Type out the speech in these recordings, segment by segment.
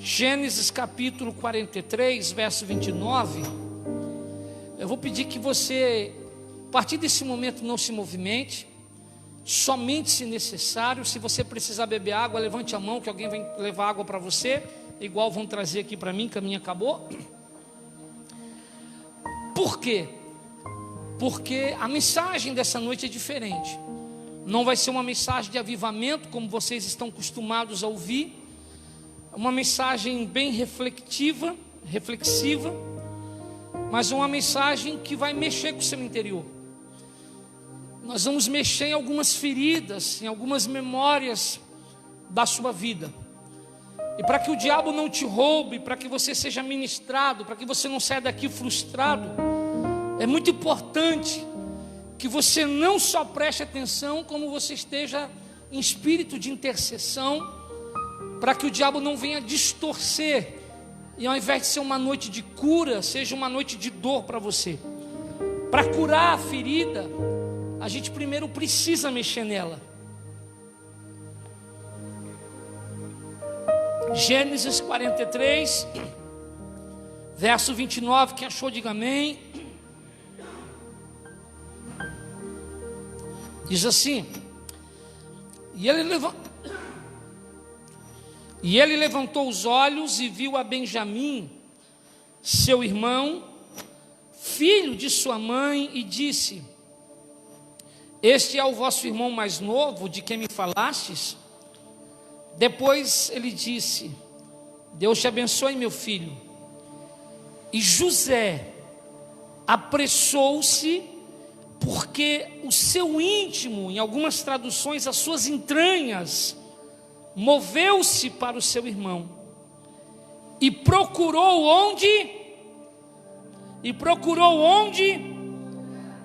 Gênesis capítulo 43, verso 29. Eu vou pedir que você, a partir desse momento, não se movimente, somente se necessário. Se você precisar beber água, levante a mão que alguém vai levar água para você, igual vão trazer aqui para mim, que a minha acabou. Por quê? Porque a mensagem dessa noite é diferente. Não vai ser uma mensagem de avivamento, como vocês estão acostumados a ouvir. Uma mensagem bem reflexiva, mas uma mensagem que vai mexer com o seu interior. Nós vamos mexer em algumas feridas, em algumas memórias da sua vida. E para que o diabo não te roube, para que você seja ministrado, para que você não saia daqui frustrado, é muito importante que você não só preste atenção, como você esteja em espírito de intercessão, para que o diabo não venha distorcer, e ao invés de ser uma noite de cura, seja uma noite de dor para você. Para curar a ferida, a gente primeiro precisa mexer nela. Gênesis 43, verso 29, quem achou, diga amém. Diz assim: E ele levantou os olhos e viu a Benjamim, seu irmão, filho de sua mãe, e disse: Este é o vosso irmão mais novo, de quem me falastes? Depois ele disse: Deus te abençoe, meu filho. E José apressou-se, porque o seu íntimo, em algumas traduções, as suas entranhas, moveu-se para o seu irmão e procurou onde?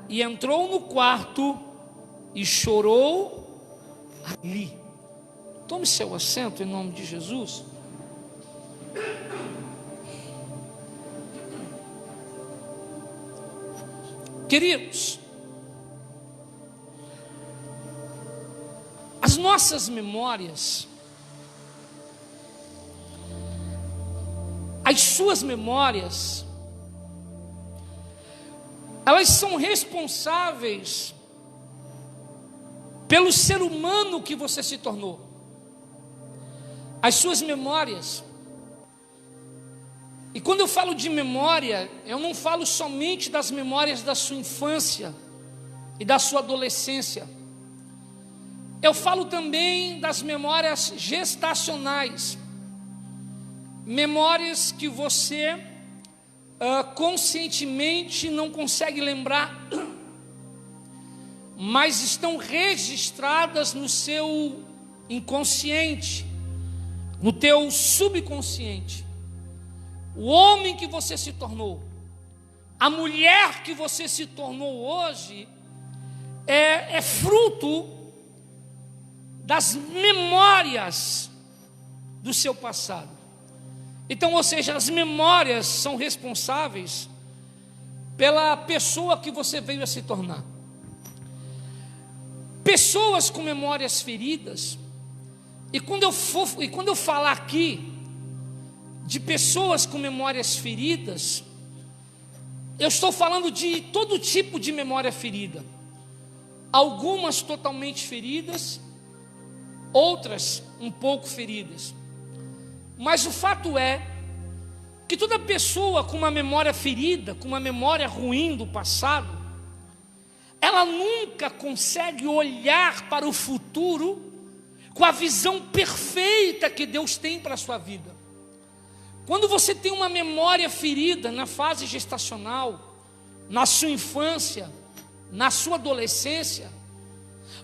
E entrou no quarto e chorou ali. Tome seu assento em nome de Jesus. Queridos, as nossas memórias, as suas memórias, elas são responsáveis pelo ser humano que você se tornou. As suas memórias. E quando eu falo de memória, eu não falo somente das memórias da sua infância e da sua adolescência. Eu falo também das memórias gestacionais. Memórias que você conscientemente não consegue lembrar, mas estão registradas no seu inconsciente, no teu subconsciente. O homem que você se tornou, a mulher que você se tornou hoje, é fruto das memórias do seu passado. Então, ou seja, as memórias são responsáveis pela pessoa que você veio a se tornar. Pessoas com memórias feridas, e quando eu falar aqui de pessoas com memórias feridas, eu estou falando de todo tipo de memória ferida. Algumas totalmente feridas, outras um pouco feridas. Mas o fato é que toda pessoa com uma memória ferida, com uma memória ruim do passado, ela nunca consegue olhar para o futuro com a visão perfeita que Deus tem para a sua vida. Quando você tem uma memória ferida na fase gestacional, na sua infância, na sua adolescência,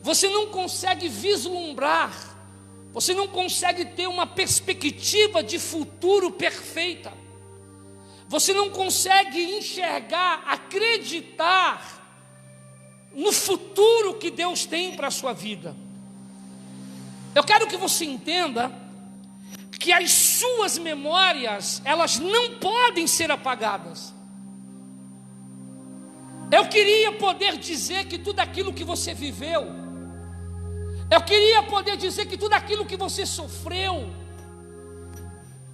você não consegue vislumbrar, você não consegue ter uma perspectiva de futuro perfeita. Você não consegue enxergar, acreditar no futuro que Deus tem para a sua vida. Eu quero que você entenda que as suas memórias, elas não podem ser apagadas. Eu queria poder dizer que tudo aquilo que você viveu, eu queria poder dizer que tudo aquilo que você sofreu,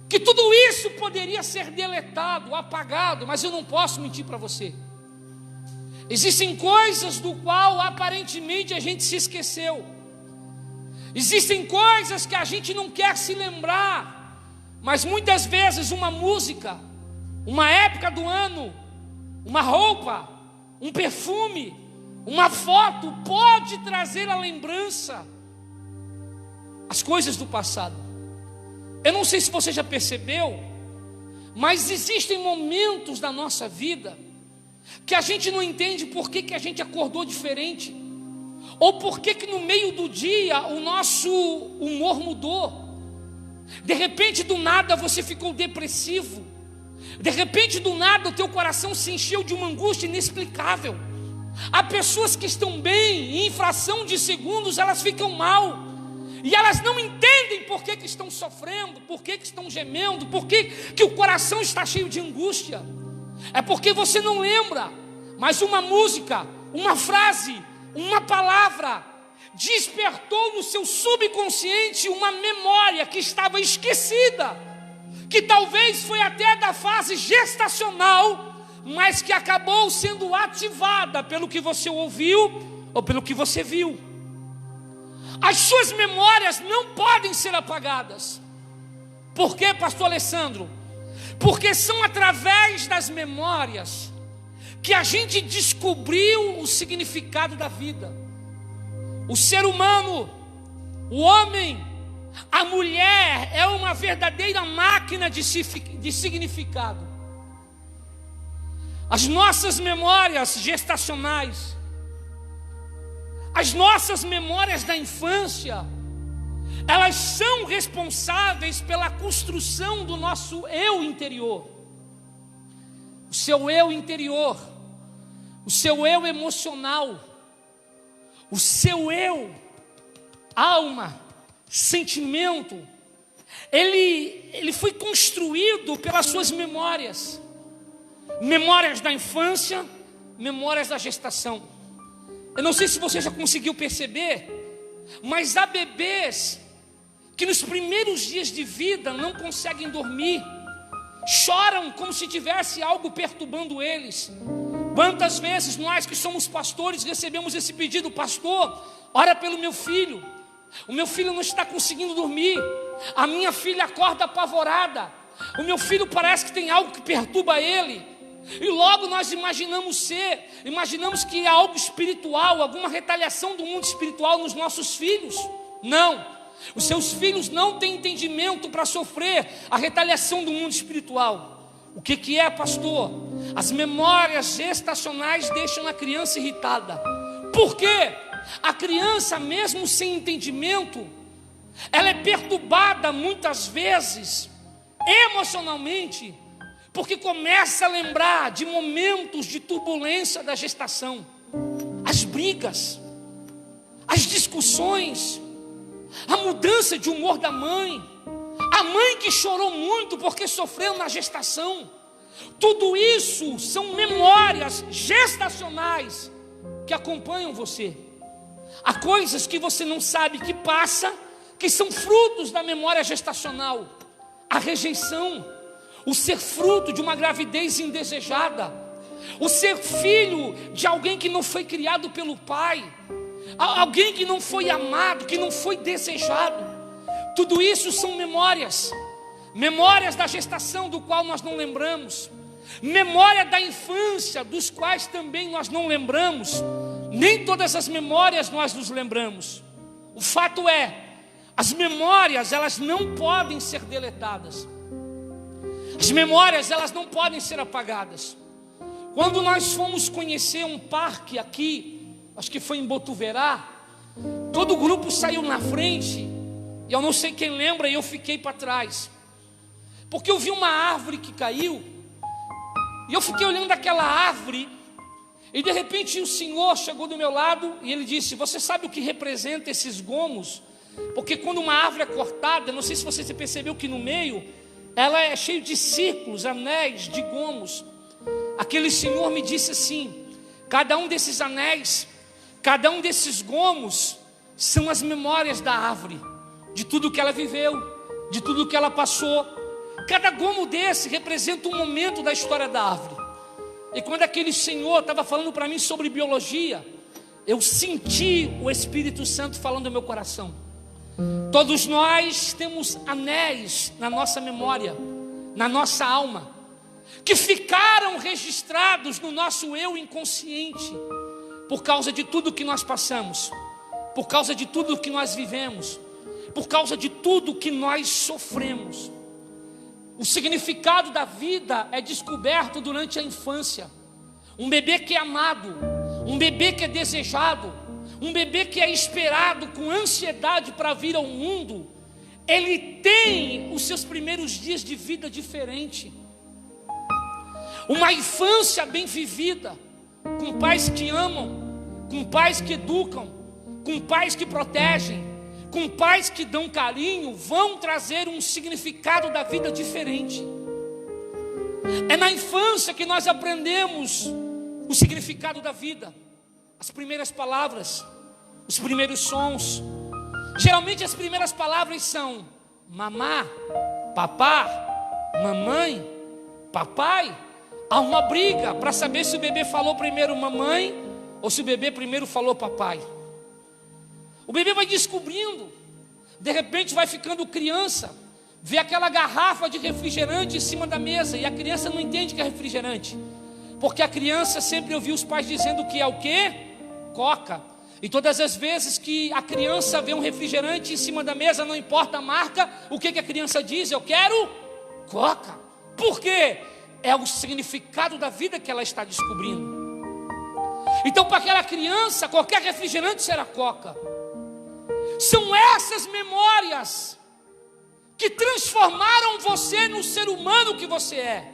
que tudo isso poderia ser deletado, apagado, mas eu não posso mentir para você. Existem coisas do qual aparentemente a gente se esqueceu. Existem coisas que a gente não quer se lembrar, mas muitas vezes uma música, uma época do ano, uma roupa, um perfume, uma foto pode trazer à lembrança as coisas do passado. Eu não sei se você já percebeu, mas existem momentos da nossa vida que a gente não entende por que a gente acordou diferente, ou por que no meio do dia o nosso humor mudou. De repente, do nada, você ficou depressivo. De repente, do nada, o teu coração se encheu de uma angústia inexplicável. Há pessoas que estão bem, e em fração de segundos elas ficam mal, e elas não entendem por que estão sofrendo, por que estão gemendo, por que o coração está cheio de angústia. É porque você não lembra, mas uma música, uma frase, uma palavra despertou no seu subconsciente uma memória que estava esquecida, que talvez foi até da fase gestacional, mas que acabou sendo ativada pelo que você ouviu ou pelo que você viu. As suas memórias não podem ser apagadas. Por quê, pastor Alessandro? Porque são através das memórias que a gente descobriu o significado da vida. O ser humano, o homem, a mulher é uma verdadeira máquina de significado. As nossas memórias gestacionais, as nossas memórias da infância, elas são responsáveis pela construção do nosso eu interior. O seu eu interior, o seu eu emocional, o seu eu, alma, sentimento, ele foi construído pelas suas memórias. Memórias da infância, memórias da gestação. Eu não sei se você já conseguiu perceber, mas há bebês que nos primeiros dias de vida não conseguem dormir, choram como se tivesse algo perturbando eles. Quantas vezes nós que somos pastores recebemos esse pedido: pastor, ora pelo meu filho, o meu filho não está conseguindo dormir, a minha filha acorda apavorada, o meu filho parece que tem algo que perturba ele. E logo nós imaginamos que há algo espiritual, alguma retaliação do mundo espiritual nos nossos filhos. Não, os seus filhos não têm entendimento para sofrer a retaliação do mundo espiritual. O que é, pastor? As memórias gestacionais deixam a criança irritada. Por quê? A criança, mesmo sem entendimento, ela é perturbada muitas vezes emocionalmente, porque começa a lembrar de momentos de turbulência da gestação, as brigas, as discussões, a mudança de humor da mãe, a mãe que chorou muito porque sofreu na gestação. Tudo isso são memórias gestacionais que acompanham você. Há coisas que você não sabe que passa, que são frutos da memória gestacional. A rejeição, o ser fruto de uma gravidez indesejada, o ser filho de alguém que não foi criado pelo pai, alguém que não foi amado, que não foi desejado. Tudo isso são memórias da gestação, do qual nós não lembramos, memória da infância, dos quais também nós não lembramos. Nem todas as memórias nós nos lembramos. O fato é, as memórias, elas não podem ser deletadas. As memórias, elas não podem ser apagadas. Quando nós fomos conhecer um parque aqui, acho que foi em Botuverá, todo o grupo saiu na frente, e eu não sei quem lembra, e eu fiquei para trás, porque eu vi uma árvore que caiu, e eu fiquei olhando aquela árvore, e de repente o Senhor chegou do meu lado, e Ele disse: você sabe o que representa esses gomos? Porque quando uma árvore é cortada, não sei se você percebeu que no meio ela é cheia de círculos, anéis de gomos. Aquele Senhor me disse assim: cada um desses anéis, cada um desses gomos são as memórias da árvore, de tudo que ela viveu, de tudo que ela passou, Cada gomo desse representa um momento da história da árvore. E quando aquele senhor estava falando para mim sobre biologia, eu senti o Espírito Santo falando no meu coração. Todos nós temos anéis na nossa memória, na nossa alma, que ficaram registrados no nosso eu inconsciente, por causa de tudo que nós passamos, por causa de tudo que nós vivemos, por causa de tudo que nós sofremos. O significado da vida é descoberto durante a infância. Um bebê que é amado, um bebê que é desejado, um bebê que é esperado com ansiedade para vir ao mundo, ele tem os seus primeiros dias de vida diferente. Uma infância bem vivida, com pais que amam, com pais que educam, com pais que protegem, com pais que dão carinho, vão trazer um significado da vida diferente. É na infância que nós aprendemos o significado da vida, as primeiras palavras, os primeiros sons. Geralmente as primeiras palavras são mamá, papá, mamãe, papai. Há uma briga para saber se o bebê falou primeiro mamãe ou se o bebê primeiro falou papai. O bebê vai descobrindo, de repente vai ficando criança, vê aquela garrafa de refrigerante em cima da mesa e a criança não entende que é refrigerante, porque a criança sempre ouviu os pais dizendo que é o quê? Coca. E todas as vezes que a criança vê um refrigerante em cima da mesa, não importa a marca, o que a criança diz? Eu quero Coca. Por quê? É o significado da vida que ela está descobrindo. Então, para aquela criança, qualquer refrigerante será Coca. São essas memórias que transformaram você no ser humano que você é.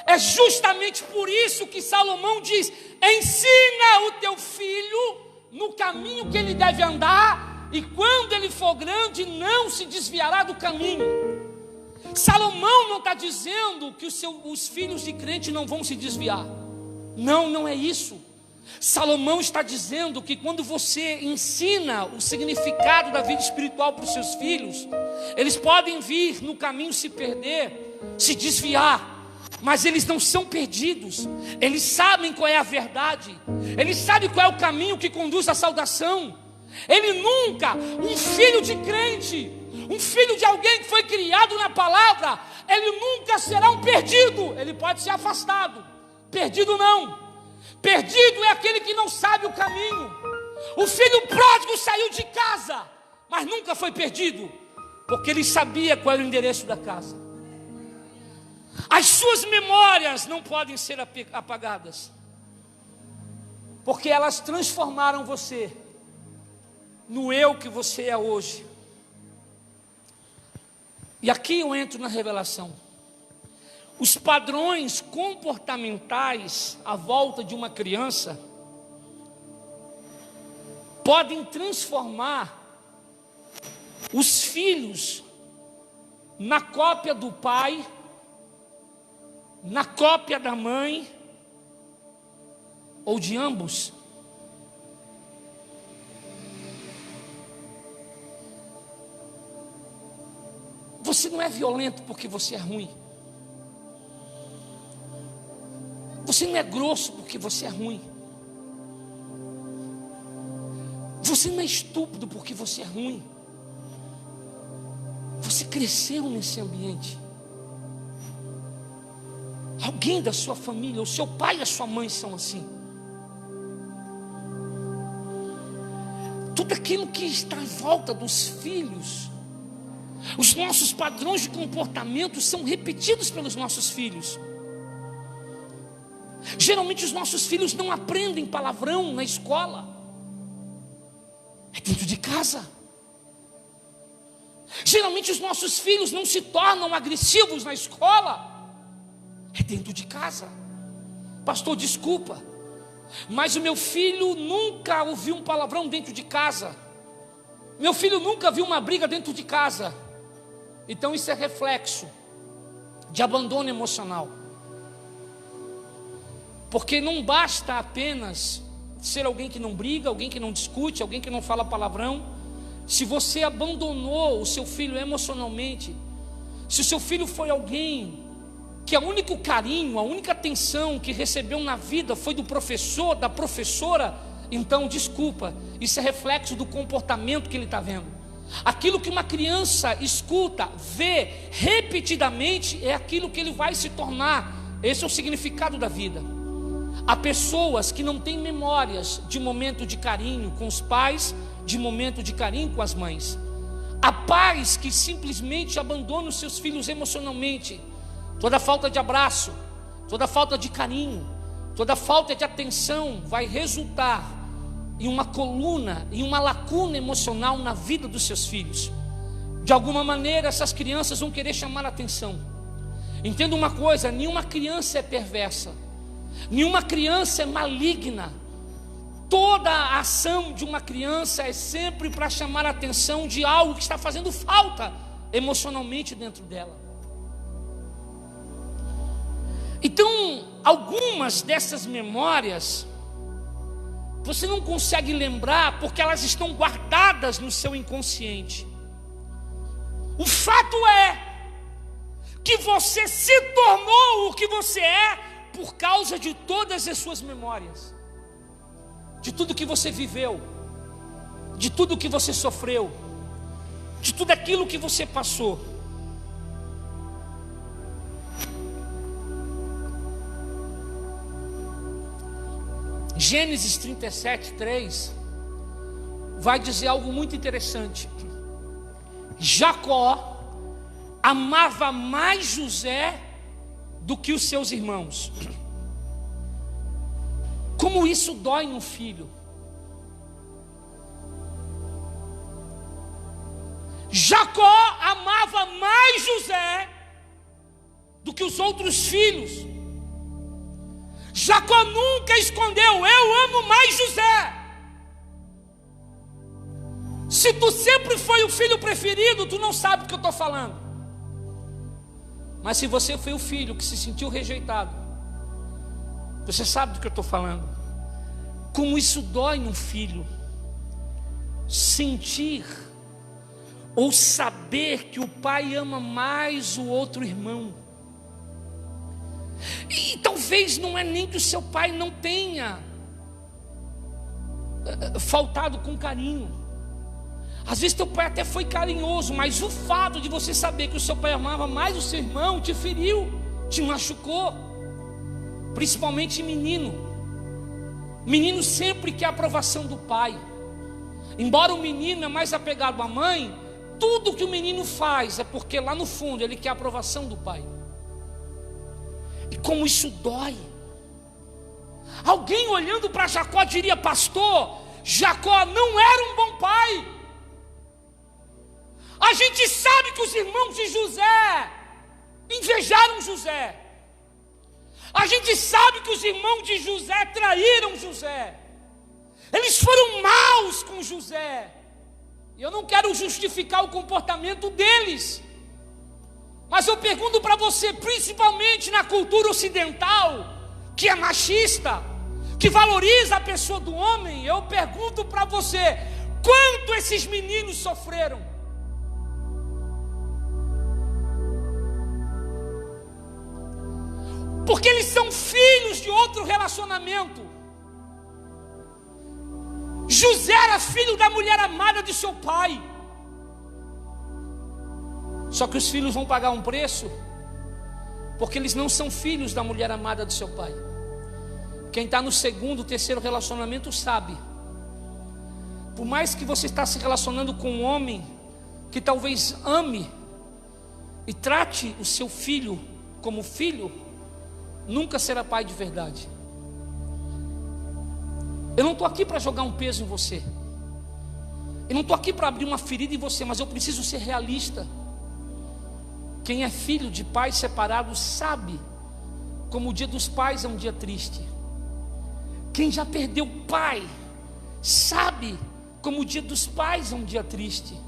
É justamente por isso que Salomão diz: ensina o teu filho no caminho que ele deve andar, e quando ele for grande não se desviará do caminho. Salomão não está dizendo que os filhos de crente não vão se desviar. Não, não é isso. Salomão está dizendo que quando você ensina o significado da vida espiritual para os seus filhos, eles podem vir no caminho se perder, se desviar, mas eles não são perdidos. Eles sabem qual é a verdade, eles sabem qual é o caminho que conduz à salvação. Ele nunca, um filho de crente, um filho de alguém que foi criado na palavra, ele nunca será um perdido. Ele pode ser afastado, perdido não. Perdido é aquele que não sabe o caminho. O filho pródigo saiu de casa, mas nunca foi perdido, porque ele sabia qual era o endereço da casa. As suas memórias não podem ser apagadas, porque elas transformaram você no eu que você é hoje. E aqui eu entro na revelação. Os padrões comportamentais à volta de uma criança podem transformar os filhos na cópia do pai, na cópia da mãe, ou de ambos. Você não é violento porque você é ruim. Você não é grosso porque você é ruim. Você não é estúpido porque você é ruim. Você cresceu nesse ambiente. Alguém da sua família, o seu pai e a sua mãe são assim. Tudo aquilo que está em volta dos filhos, os nossos padrões de comportamento são repetidos pelos nossos filhos. Geralmente os nossos filhos não aprendem palavrão na escola, é dentro de casa. Geralmente os nossos filhos não se tornam agressivos na escola, é dentro de casa. Pastor, desculpa, mas o meu filho nunca ouviu um palavrão dentro de casa. Meu filho nunca viu uma briga dentro de casa. Então isso é reflexo de abandono emocional. Porque não basta apenas ser alguém que não briga, alguém que não discute, alguém que não fala palavrão. Se você abandonou o seu filho emocionalmente, Se o seu filho foi alguém que o único carinho, a única atenção que recebeu na vida foi do professor, da professora, então desculpa, isso é reflexo do comportamento que ele está vendo. Aquilo que uma criança escuta, vê repetidamente, é aquilo que ele vai se tornar. Esse é o significado da vida. Há pessoas que não têm memórias de momento de carinho com os pais, de momento de carinho com as mães. Há pais que simplesmente abandonam os seus filhos emocionalmente. Toda falta de abraço, toda falta de carinho, toda falta de atenção vai resultar em uma coluna, em uma lacuna emocional na vida dos seus filhos. De alguma maneira essas crianças vão querer chamar a atenção. Entenda uma coisa, nenhuma criança é perversa, nenhuma criança é maligna. Toda a ação de uma criança é sempre para chamar a atenção de algo que está fazendo falta emocionalmente dentro dela. Então, algumas dessas memórias você não consegue lembrar porque elas estão guardadas no seu inconsciente. O fato é que você se tornou o que você é por causa de todas as suas memórias, de tudo que você viveu, de tudo que você sofreu, de tudo aquilo que você passou. Gênesis 37:3 vai dizer algo muito interessante. Jacó amava mais José do que os seus irmãos. Como isso dói no filho. Jacó amava mais José do que os outros filhos. Jacó nunca escondeu: eu amo mais José. Se tu sempre foi o filho preferido, tu não sabe do que eu estou falando. Mas se você foi o filho que se sentiu rejeitado, você sabe do que eu estou falando. Como isso dói num filho, sentir ou saber que o pai ama mais o outro irmão. E talvez não é nem que o seu pai não tenha faltado com carinho. Às vezes teu pai até foi carinhoso, mas o fato de você saber que o seu pai amava mais o seu irmão te feriu, te machucou. Principalmente menino. Menino sempre quer a aprovação do pai. Embora o menino é mais apegado à mãe, tudo que o menino faz é porque lá no fundo ele quer a aprovação do pai. E como isso dói. Alguém olhando para Jacó diria: pastor, Jacó não era um bom pai. A gente sabe que os irmãos de José invejaram José. A gente sabe que os irmãos de José traíram José. Eles foram maus com José. E eu não quero justificar o comportamento deles, mas eu pergunto para você, principalmente na cultura ocidental, que é machista, que valoriza a pessoa do homem, eu pergunto para você, quanto esses meninos sofreram? Porque eles são filhos de outro relacionamento. José era filho da mulher amada de seu pai. Só que os filhos vão pagar um preço, porque eles não são filhos da mulher amada do seu pai. Quem está no segundo, terceiro relacionamento sabe. Por mais que você está se relacionando com um homem que talvez ame e trate o seu filho como filho, nunca será pai de verdade. Eu não estou aqui para jogar um peso em você. Eu não estou aqui para abrir uma ferida em você, mas eu preciso ser realista. Quem é filho de pais separados sabe como o dia dos pais é um dia triste. Quem já perdeu pai sabe como o dia dos pais é um dia triste.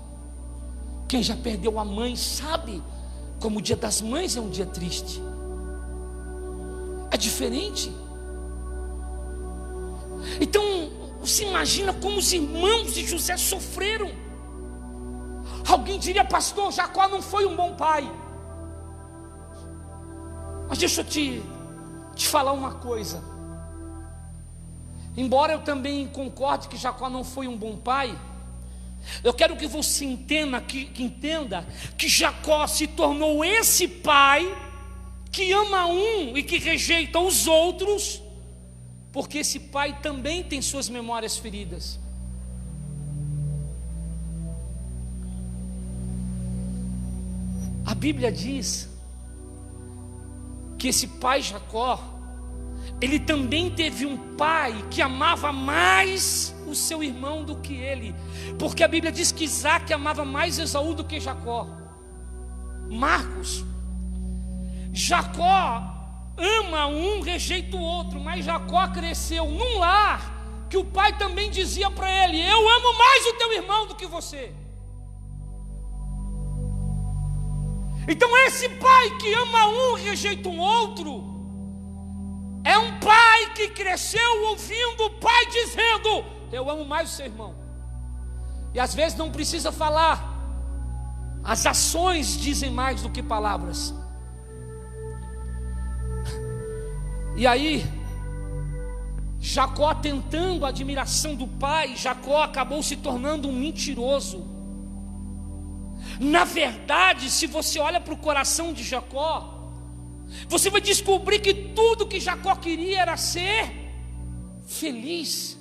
Quem já perdeu a mãe sabe como o dia das mães é um dia triste. É diferente. Então você imagina como os irmãos de José sofreram. Alguém diria: pastor, Jacó não foi um bom pai. Mas deixa eu te falar uma coisa. Embora eu também concorde que Jacó não foi um bom pai, eu quero que você entenda que Jacó se tornou esse pai que ama um e que rejeita os outros, porque esse pai também tem suas memórias feridas. A Bíblia diz que esse pai Jacó, ele também teve um pai que amava mais o seu irmão do que ele, porque a Bíblia diz que Isaac amava mais Esaú do que Jacó. Marcos, Jacó ama um, rejeita o outro, mas Jacó cresceu num lar que o pai também dizia para ele: eu amo mais o teu irmão do que você. Então esse pai que ama um, rejeita um outro, é um pai que cresceu ouvindo o pai dizendo: eu amo mais o seu irmão. E às vezes não precisa falar, as ações dizem mais do que palavras. E aí, Jacó, tentando a admiração do pai, Jacó acabou se tornando um mentiroso. Na verdade, se você olha para o coração de Jacó, você vai descobrir que tudo que Jacó queria era ser feliz.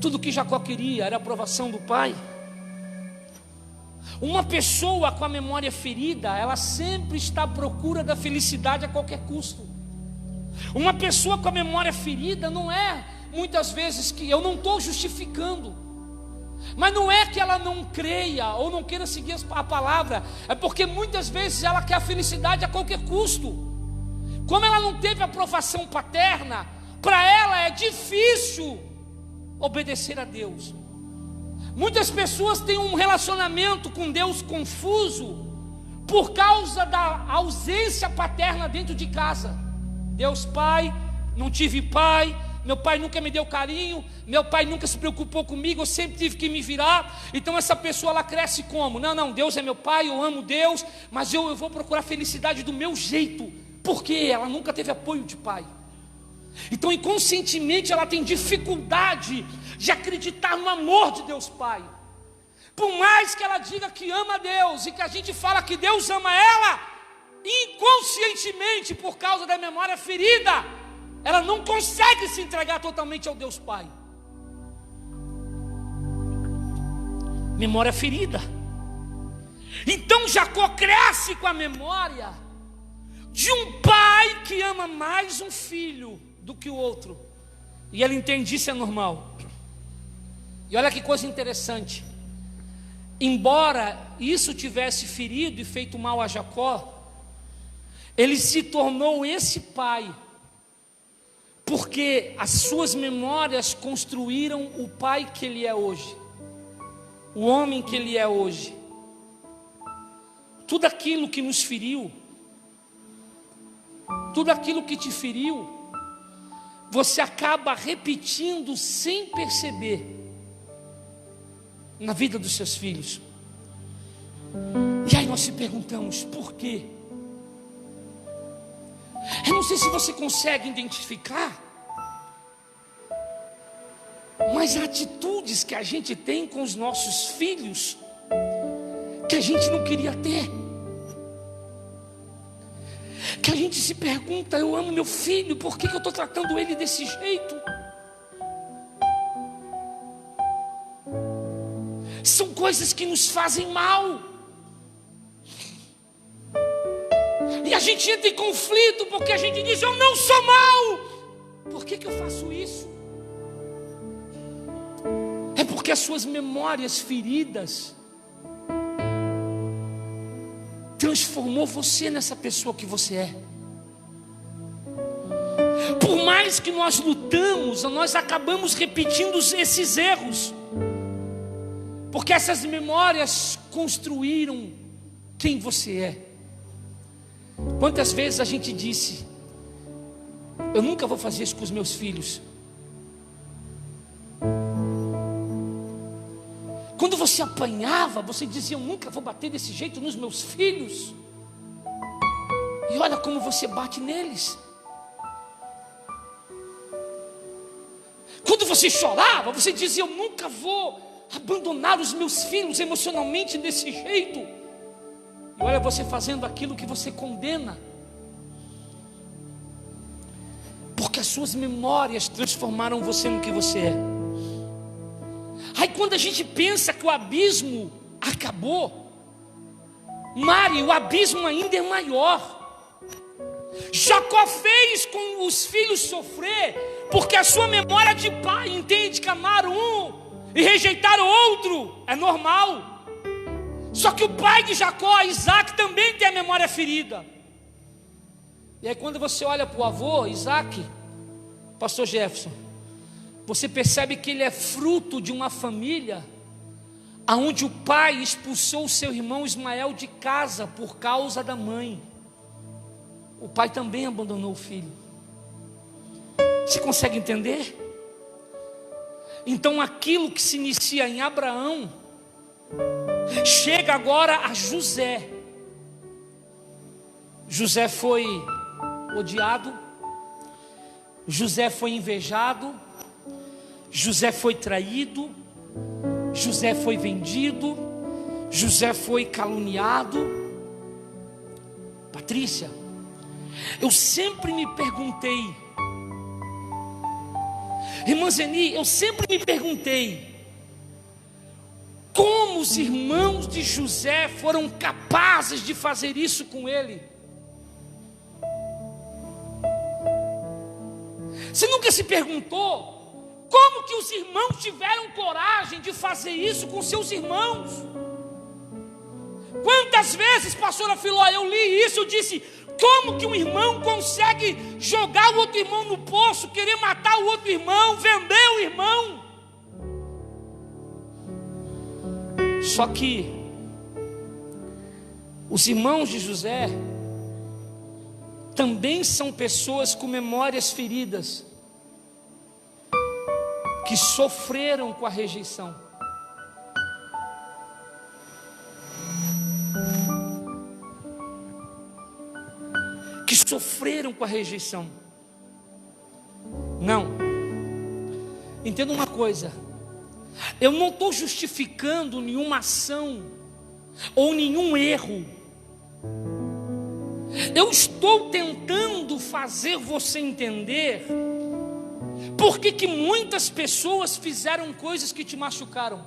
Tudo que Jacó queria era a aprovação do pai. Uma pessoa com a memória ferida, ela sempre está à procura da felicidade a qualquer custo. Uma pessoa com a memória ferida não é, muitas vezes, que eu não estou justificando, mas não é que ela não creia ou não queira seguir a palavra, é porque muitas vezes ela quer a felicidade a qualquer custo. Como ela não teve aprovação paterna, para ela é difícil obedecer a Deus. Muitas pessoas têm um relacionamento com Deus confuso por causa da ausência paterna dentro de casa. Deus pai, não tive pai, meu pai nunca me deu carinho, meu pai nunca se preocupou comigo, eu sempre tive que me virar. Então essa pessoa, ela cresce como? Não, Deus é meu pai, eu amo Deus, mas eu vou procurar felicidade do meu jeito, porque ela nunca teve apoio de pai. Então inconscientemente ela tem dificuldade de acreditar no amor de Deus Pai. Por mais que ela diga que ama Deus e que a gente fala que Deus ama ela, inconscientemente, por causa da memória ferida, ela não consegue se entregar totalmente ao Deus Pai. Memória ferida. Então Jacó cresce com a memória de um pai que ama mais um filho do que o outro, e ele entende isso é normal. E olha que coisa interessante, embora isso tivesse ferido e feito mal a Jacó, ele se tornou esse pai, porque as suas memórias construíram o pai que ele é hoje, o homem que ele é hoje. Tudo aquilo que nos feriu, tudo aquilo que te feriu, você acaba repetindo sem perceber na vida dos seus filhos. E aí nós se perguntamos, por quê? Eu não sei se você consegue identificar, mas há atitudes que a gente tem com os nossos filhos que a gente não queria ter. Que a gente se pergunta, eu amo meu filho, por que eu estou tratando ele desse jeito? São coisas que nos fazem mal. E a gente entra em conflito porque a gente diz, eu não sou mal. Por que eu faço isso? É porque as suas memórias feridas transformou você nessa pessoa que você é. Por mais que nós lutamos, nós acabamos repetindo esses erros, porque essas memórias construíram quem você é. Quantas vezes a gente disse, eu nunca vou fazer isso com os meus filhos. Quando você apanhava, você dizia, eu nunca vou bater desse jeito nos meus filhos. E olha como você bate neles. Quando você chorava, você dizia: eu nunca vou abandonar os meus filhos emocionalmente desse jeito. E olha você fazendo aquilo que você condena. Porque as suas memórias transformaram você no que você é. Aí quando a gente pensa que o abismo acabou, Mari, o abismo ainda é maior. Jacó fez com os filhos sofrer, porque a sua memória de pai entende que amar um e rejeitar o outro é normal. Só que o pai de Jacó, Isaac, também tem a memória ferida. E aí quando você olha para o avô, Isaac, pastor Jefferson, você percebe que ele é fruto de uma família onde o pai expulsou o seu irmão Ismael de casa por causa da mãe. O pai também abandonou o filho. Você consegue entender? Então aquilo que se inicia em Abraão chega agora a José. José foi odiado, José foi invejado, José foi traído, José foi vendido, José foi caluniado. Patrícia, eu sempre me perguntei, irmã Zeni, eu sempre me perguntei como os irmãos de José foram capazes de fazer isso com ele. Você nunca se perguntou como que os irmãos tiveram coragem de fazer isso com seus irmãos? Quantas vezes, pastora Filó, eu li isso, eu disse: como que um irmão consegue jogar o outro irmão no poço, querer matar o outro irmão, vender o irmão? Só que os irmãos de José também são pessoas com memórias feridas, que sofreram com a rejeição. Que sofreram com a rejeição. Não. Entenda uma coisa. Eu não estou justificando nenhuma ação ou nenhum erro. Eu estou tentando fazer você entender por que muitas pessoas fizeram coisas que te machucaram.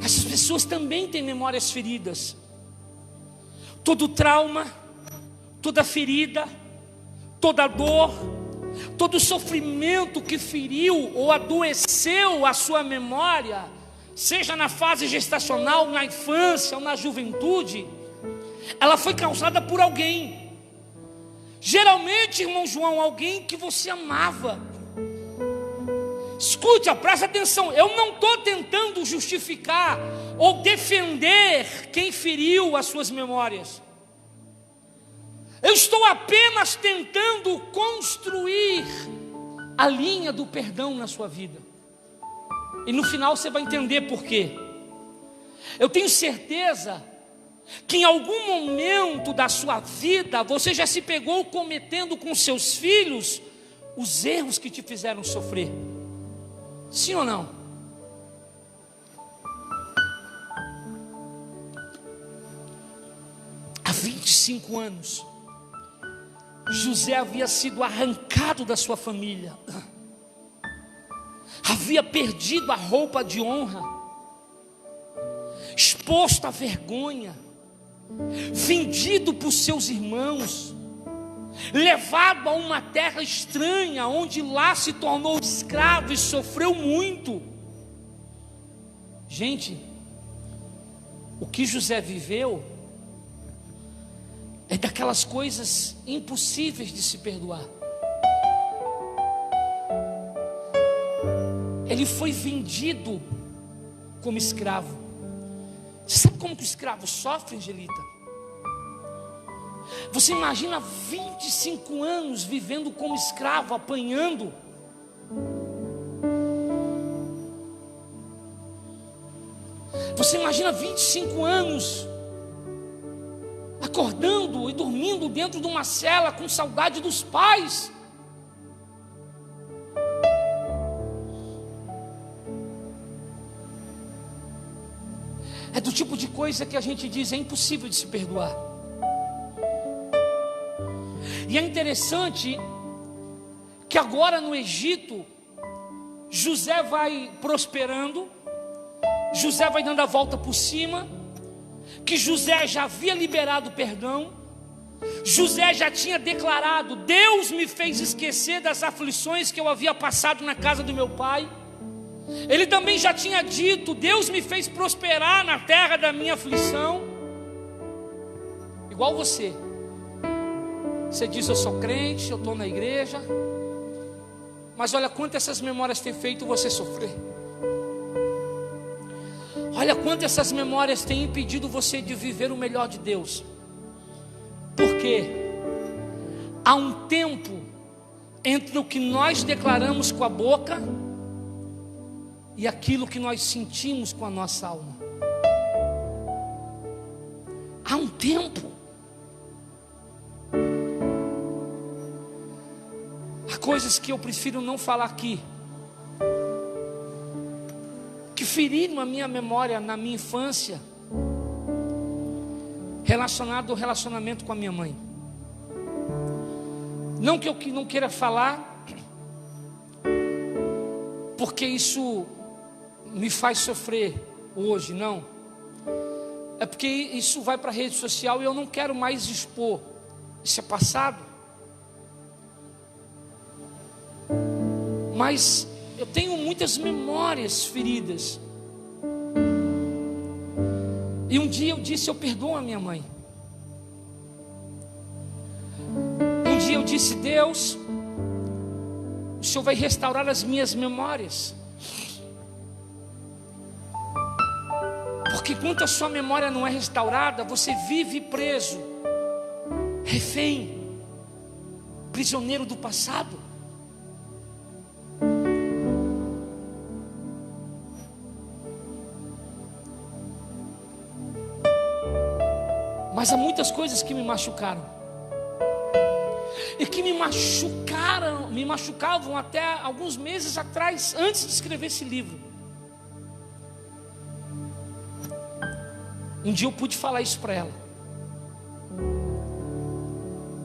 Essas pessoas também têm memórias feridas. Todo trauma, toda ferida, toda dor, todo sofrimento que feriu ou adoeceu a sua memória, seja na fase gestacional, na infância ou na juventude, ela foi causada por alguém. Geralmente, irmão João, alguém que você amava. Escute, presta atenção, eu não estou tentando justificar ou defender quem feriu as suas memórias. Eu estou apenas tentando construir a linha do perdão na sua vida. E no final você vai entender por quê. Eu tenho certeza que em algum momento da sua vida você já se pegou cometendo com seus filhos os erros que te fizeram sofrer. Sim ou não? Há 25 anos, José havia sido arrancado da sua família, havia perdido a roupa de honra, exposto à vergonha, vendido por seus irmãos, levado a uma terra estranha, onde lá se tornou escravo e sofreu muito. Gente, o que José viveu é daquelas coisas impossíveis de se perdoar. Ele foi vendido como escravo. Você sabe como que o escravo sofre, Angelita? Você imagina 25 anos vivendo como escravo, apanhando. Você imagina 25 anos acordando e dormindo dentro de uma cela com saudade dos pais. É do tipo de coisa que a gente diz, é impossível de se perdoar. E é interessante que agora no Egito, José vai prosperando, José vai dando a volta por cima, que José já havia liberado perdão, José já tinha declarado: Deus me fez esquecer das aflições que eu havia passado na casa do meu pai. Ele também já tinha dito: Deus me fez prosperar na terra da minha aflição. Igual você diz: eu sou crente, eu estou na igreja, mas olha quanto essas memórias têm feito você sofrer. Olha quanto essas memórias têm impedido você de viver o melhor de Deus. Porque há um tempo entre o que nós declaramos com a boca e aquilo que nós sentimos com a nossa alma. Há um tempo. Há coisas que eu prefiro não falar aqui, que feriram a minha memória na minha infância, relacionado ao relacionamento com a minha mãe. Não que eu não queira falar, porque isso me faz sofrer hoje, não. É porque isso vai para a rede social e eu não quero mais expor. Isso é passado. Mas eu tenho muitas memórias feridas. E um dia eu disse: eu perdoo a minha mãe. Um dia eu disse: Deus, o Senhor vai restaurar as minhas memórias. Porque enquanto a sua memória não é restaurada, você vive preso, refém, prisioneiro do passado. Mas há muitas coisas que me machucaram. E que me machucavam até alguns meses atrás, antes de escrever esse livro. Um dia eu pude falar isso para ela.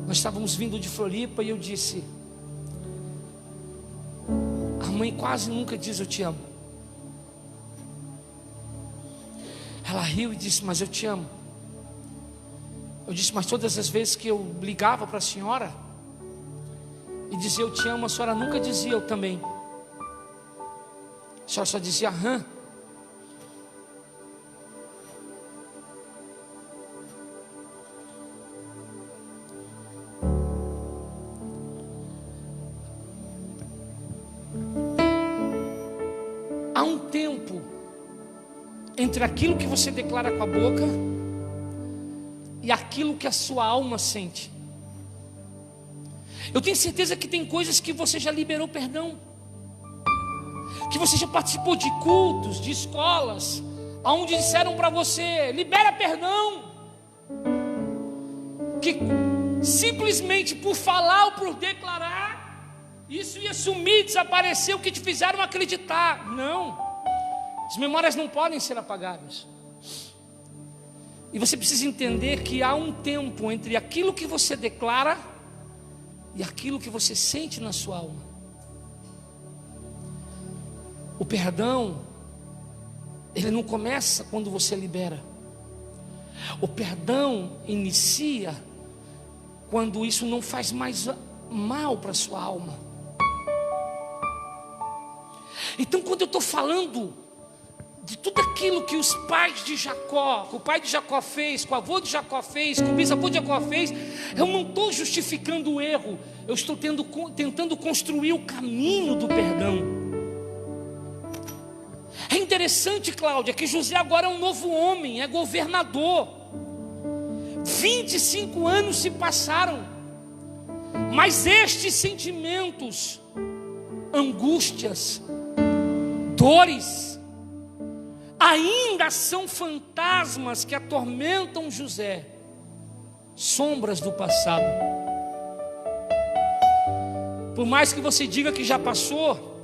Nós estávamos vindo de Floripa e eu disse: a mãe quase nunca diz eu te amo. Ela riu e disse: mas eu te amo. Eu disse: mas todas as vezes que eu ligava para a senhora e dizia eu te amo, a senhora nunca dizia eu também. A senhora só dizia aham. Há um tempo entre aquilo que você declara com a boca e aquilo que a sua alma sente. Eu tenho certeza que tem coisas que você já liberou perdão, que você já participou de cultos, de escolas, onde disseram para você: libera perdão, que simplesmente por falar ou por declarar, isso ia sumir, desaparecer, o que te fizeram acreditar. Não, as memórias não podem ser apagadas. E você precisa entender que há um tempo entre aquilo que você declara e aquilo que você sente na sua alma. O perdão, ele não começa quando você libera. O perdão inicia quando isso não faz mais mal para a sua alma. Então, quando eu estou falando de tudo aquilo que os pais de Jacó, que o pai de Jacó fez, que o avô de Jacó fez, que o bisavô de Jacó fez, eu não estou justificando o erro, eu estou tentando construir o caminho do perdão. É interessante, Cláudia, que José agora é um novo homem, é governador. 25 anos se passaram, mas estes sentimentos, angústias, dores, ainda são fantasmas que atormentam José. sombras do passado. Por mais que você diga que já passou,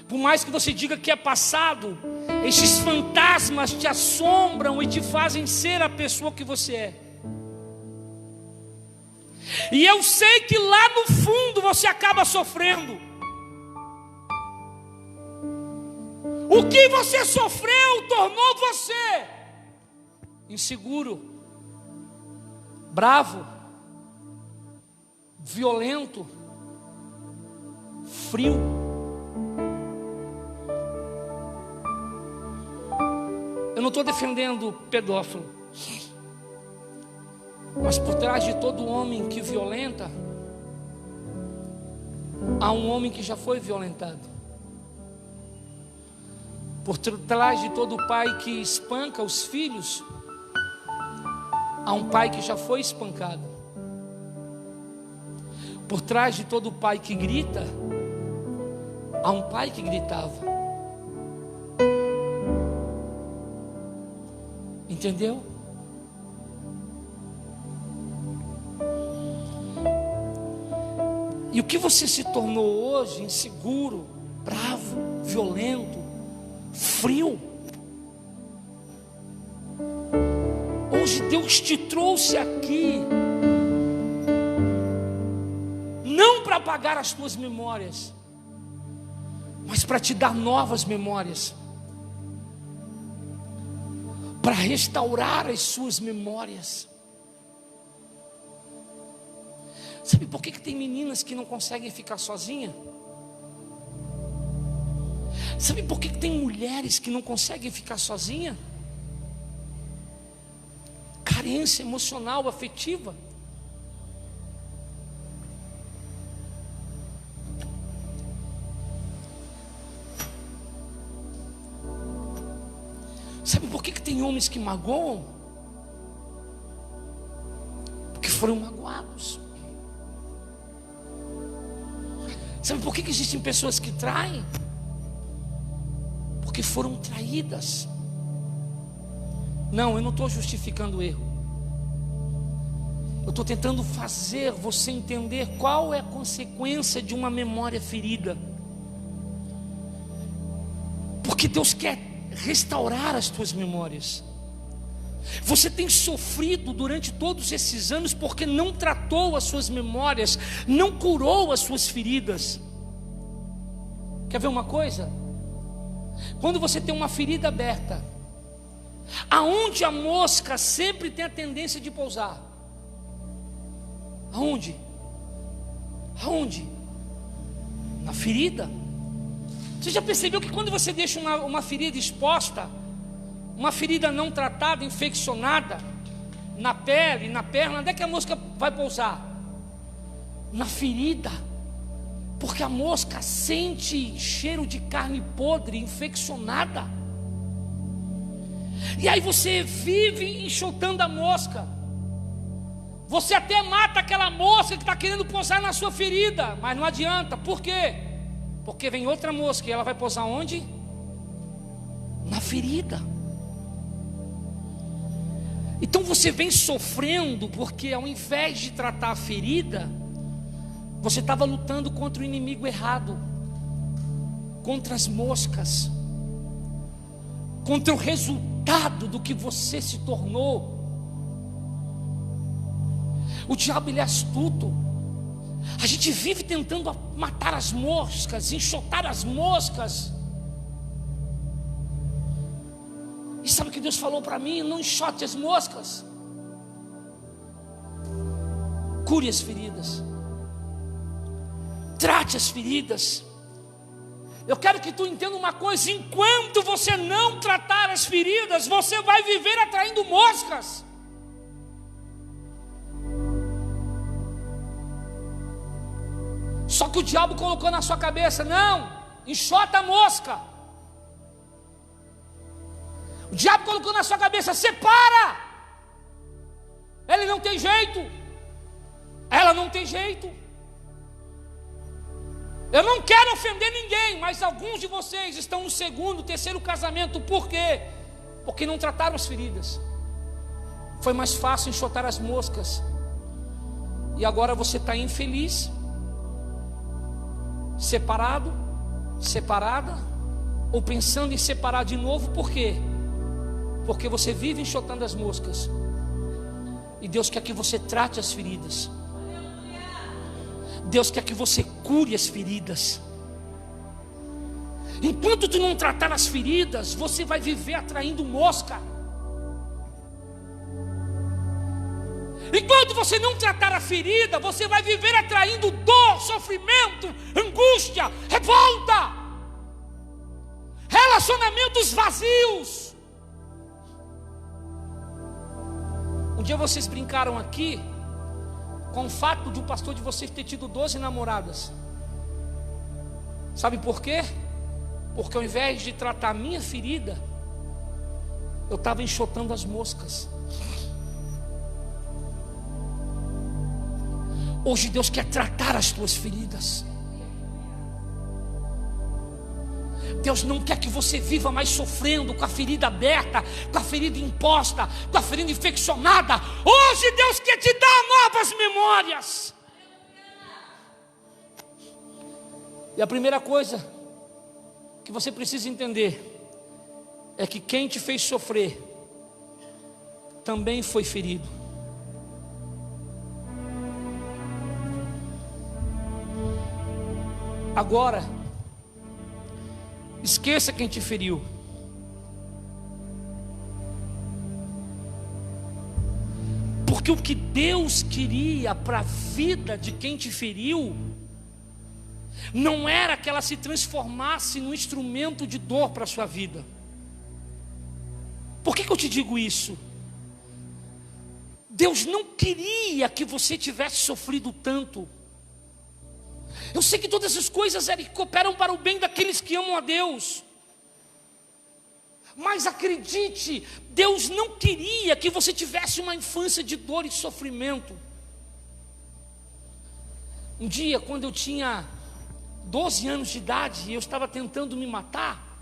por mais que você diga que é passado, estes fantasmas te assombram e te fazem ser a pessoa que você é. E eu sei que lá no fundo você acaba sofrendo. O que você sofreu tornou você inseguro, bravo, violento, frio. Eu não estou defendendo pedófilo, mas por trás de todo homem que violenta, há um homem que já foi violentado. Por trás de todo pai que espanca os filhos, há um pai que já foi espancado. Por trás de todo pai que grita, há um pai que gritava. Entendeu? E o que você se tornou hoje, inseguro, bravo, violento, frio, hoje Deus te trouxe aqui não para apagar as tuas memórias, mas para te dar novas memórias, para restaurar as suas memórias. Sabe por que tem meninas que não conseguem ficar sozinhas? Sabe por que tem mulheres que não conseguem ficar sozinhas? Carência emocional, afetiva. Sabe por que tem homens que magoam? Porque foram magoados. Sabe por que existem pessoas que traem? Porque foram traídas. Não, eu não estou justificando o erro. Eu estou tentando fazer você entender qual é a consequência de uma memória ferida. Porque Deus quer restaurar as tuas memórias. Você tem sofrido durante todos esses anos porque não tratou as suas memórias, não curou as suas feridas. Quer ver uma coisa? Quando você tem uma ferida aberta, aonde a mosca sempre tem a tendência de pousar? Aonde? Aonde? Na ferida. Você já percebeu que quando você deixa uma ferida exposta, uma ferida não tratada, infeccionada, na pele, na perna, onde é que a mosca vai pousar? Na ferida. Porque a mosca sente cheiro de carne podre, infeccionada. E aí você vive enxotando a mosca. Você até mata aquela mosca que está querendo pousar na sua ferida, mas não adianta. Por quê? Porque vem outra mosca e ela vai pousar onde? Na ferida. Então você vem sofrendo porque ao invés de tratar a ferida, você estava lutando contra o inimigo errado, contra as moscas, contra o resultado do que você se tornou. O diabo, ele é astuto. A gente vive tentando matar as moscas, enxotar as moscas. E sabe o que Deus falou para mim? Não enxote as moscas, cure as feridas, trate as feridas. Eu quero que tu entenda uma coisa: enquanto você não tratar as feridas, você vai viver atraindo moscas. Só que o diabo colocou na sua cabeça: não, enxota a mosca. O diabo colocou na sua cabeça: separa. Ele não tem jeito, ela não tem jeito. Eu não quero ofender ninguém, mas alguns de vocês estão no segundo, terceiro casamento. Por quê? Porque não trataram as feridas. Foi mais fácil enxotar as moscas. E agora você está infeliz, separado, separada, ou pensando em separar de novo. Por quê? Porque você vive enxotando as moscas. E Deus quer que você trate as feridas. Deus quer que você cure as feridas. Enquanto tu não tratar as feridas, você vai viver atraindo mosca. Enquanto você não tratar a ferida, você vai viver atraindo dor, sofrimento, angústia, revolta, relacionamentos vazios. Um dia vocês brincaram aqui com o fato de o pastor de vocês ter tido 12 namoradas. Sabe por quê? Porque ao invés de tratar a minha ferida, eu estava enxotando as moscas. Hoje Deus quer tratar as tuas feridas. Deus não quer que você viva mais sofrendo, com a ferida aberta, com a ferida imposta, com a ferida infeccionada. Hoje Deus quer te dar novas memórias. E a primeira coisa que você precisa entender é que quem te fez sofrer também foi ferido. Agora, esqueça quem te feriu. Porque o que Deus queria para a vida de quem te feriu não era que ela se transformasse num instrumento de dor para a sua vida. Por que eu te digo isso? Deus não queria que você tivesse sofrido tanto. Eu sei que todas as coisas cooperam para o bem daqueles que amam a Deus. Mas acredite, Deus não queria que você tivesse uma infância de dor e sofrimento. Um dia, quando eu tinha 12 anos de idade, eu estava tentando me matar,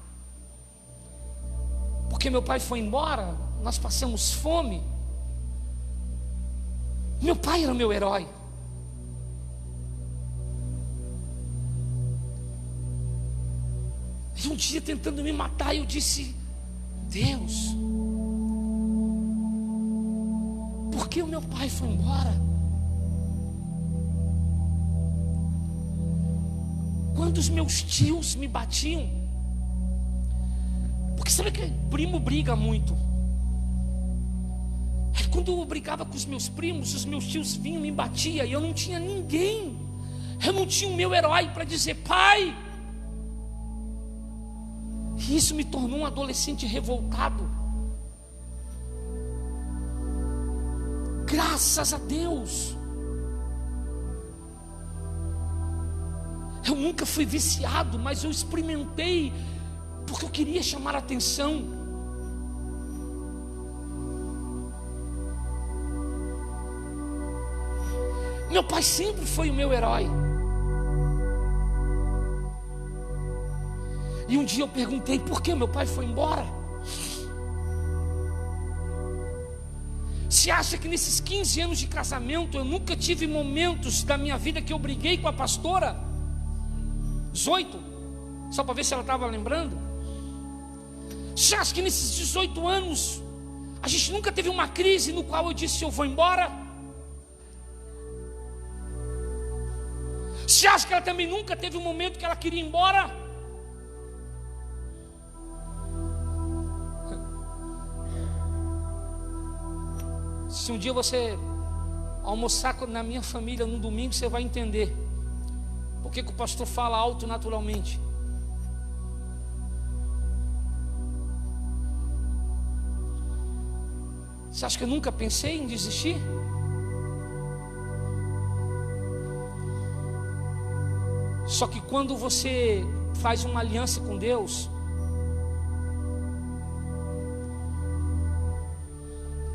porque meu pai foi embora, nós passamos fome. Meu pai era meu herói. E um dia, tentando me matar, eu disse: Deus, por que o meu pai foi embora? Quando os meus tios me batiam, porque sabe que primo briga muito. Aí quando eu brigava com os meus primos, os meus tios vinham e me batiam, e eu não tinha ninguém. Eu não tinha o meu herói para dizer: pai. E isso me tornou um adolescente revoltado. Graças a Deus, eu nunca fui viciado, mas eu experimentei, porque eu queria chamar a atenção. Meu pai sempre foi o meu herói. E um dia eu perguntei: por que meu pai foi embora? Você acha que nesses 15 anos de casamento eu nunca tive momentos da minha vida que eu briguei com a pastora? 18, só para ver se ela estava lembrando. Você acha que nesses 18 anos a gente nunca teve uma crise no qual eu disse: eu vou embora? Você acha que ela também nunca teve um momento que ela queria ir embora? Se um dia você almoçar na minha família no domingo, você vai entender por que o pastor fala alto naturalmente. Você acha que eu nunca pensei em desistir? Só que quando você faz uma aliança com Deus,